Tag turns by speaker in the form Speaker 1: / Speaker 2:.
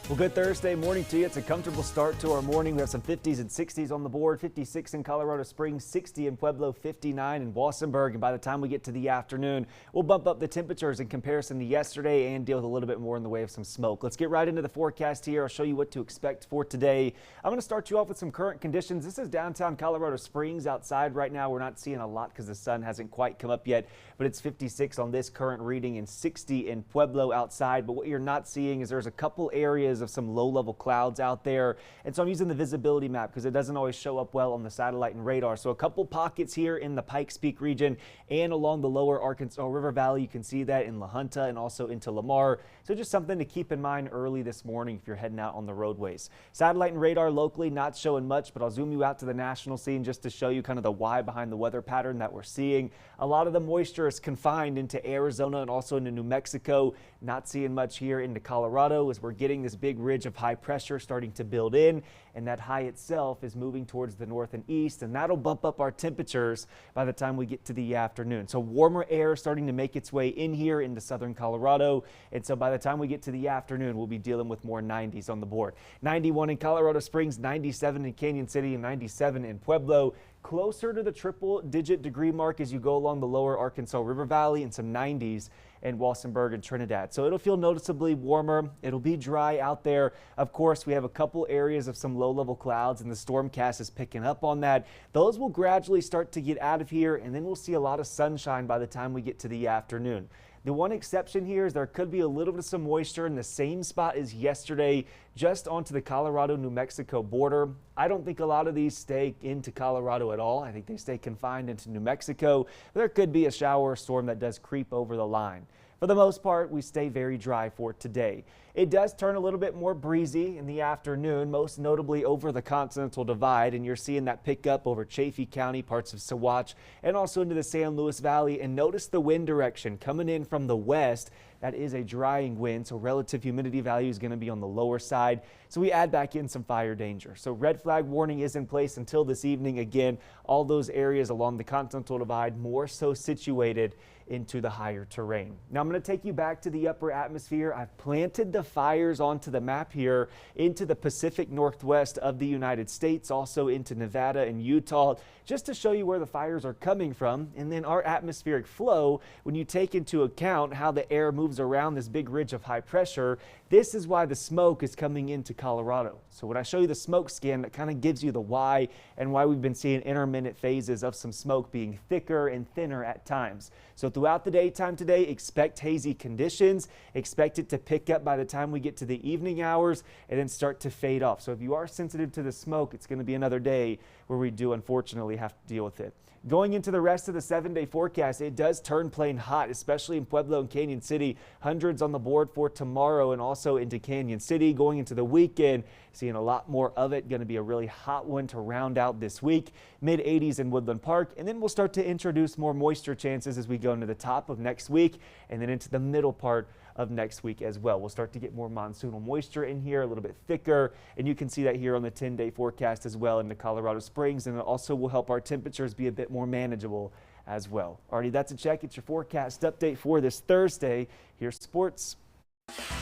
Speaker 1: Well, good Thursday morning to you. It's a comfortable start to our morning. We have some 50s and 60s on the board. 56 in Colorado Springs, 60 in Pueblo, 59 in Wassenberg. And by the time we get to the afternoon, we'll bump up the temperatures in comparison to yesterday and deal with a little bit more in the way of some smoke. Let's get right into the forecast here. I'll show you what to expect for today. I'm going to start you off with some current conditions. This is downtown Colorado Springs. Outside right now, we're not seeing a lot because the sun hasn't quite come up yet, but it's 56 on this current reading and 60 in Pueblo outside. But what you're not seeing is there's a couple areas of some low-level clouds out there, and so I'm using the visibility map because it doesn't always show up well on the satellite and radar. So a couple pockets here in the Pikes Peak region and along the lower Arkansas River Valley. You can see that in La Junta and also into Lamar. So just something to keep in mind early this morning if you're heading out on the roadways. Satellite and radar locally not showing much, but I'll zoom you out to the national scene just to show you kind of the why behind the weather pattern that we're seeing. A lot of the moisture is confined into Arizona and also into New Mexico. Not seeing much here into Colorado as we're getting this big ridge of high pressure starting to build in, and that high itself is moving towards the north and east, and that'll bump up our temperatures by the time we get to the afternoon. So warmer air starting to make its way in here into southern Colorado, and so by the time we get to the afternoon, we'll be dealing with more 90s on the board. 91 in Colorado Springs, 97 in Canyon City, and 97 in Pueblo. Closer to the triple-digit degree mark as you go along the lower Arkansas River Valley, and some 90s in Wassenberg and Trinidad. So it'll feel noticeably warmer. It'll be dry out there. Of course, we have a couple areas of some low-level clouds, and the stormcast is picking up on that. Those will gradually start to get out of here, and then we'll see a lot of sunshine by the time we get to the afternoon. The one exception here is there could be a little bit of some moisture in the same spot as yesterday, just onto the Colorado-New Mexico border. I don't think a lot of these stay into Colorado at all. I think they stay confined into New Mexico. But there could be a shower or storm that does creep over the line. For the most part, we stay very dry for today. It does turn a little bit more breezy in the afternoon, most notably over the Continental Divide, and you're seeing that pick up over Chaffee County, parts of Saguache, and also into the San Luis Valley. And notice the wind direction coming in from the west. That is a drying wind, so relative humidity value is going to be on the lower side. So we add back in some fire danger. So red flag warning is in place until this evening. Again, all those areas along the Continental Divide more so situated into the higher terrain. Now I'm going to take you back to the upper atmosphere. I've planted the fires onto the map here into the Pacific Northwest of the United States, also into Nevada and Utah, just to show you where the fires are coming from. And then our atmospheric flow, when you take into account how the air moves around this big ridge of high pressure, this is why the smoke is coming into Colorado. So when I show you the smoke scan, that kind of gives you the why and why we've been seeing intermittent phases of some smoke being thicker and thinner at times. So throughout the daytime today, expect hazy conditions. Expect it to pick up by the time we get to the evening hours and then start to fade off. So if you are sensitive to the smoke, it's going to be another day where we do unfortunately have to deal with it. Going into the rest of the 7-day forecast, it does turn plain hot, especially in Pueblo and Canyon City. Hundreds on the board for tomorrow and also into Canyon City. Going into the weekend, seeing a lot more of it. Going to be a really hot one to round out this week. Mid-80s in Woodland Park. And then we'll start to introduce more moisture chances as we go into the top of next week and then into the middle part of next week as well. We'll start to get more monsoonal moisture in here, a little bit thicker, and you can see that here on the 10-day forecast as well in the Colorado Springs, and it also will help our temperatures be a bit more manageable as well. Alrighty, that's a check. It's your forecast update for this Thursday. Here's sports.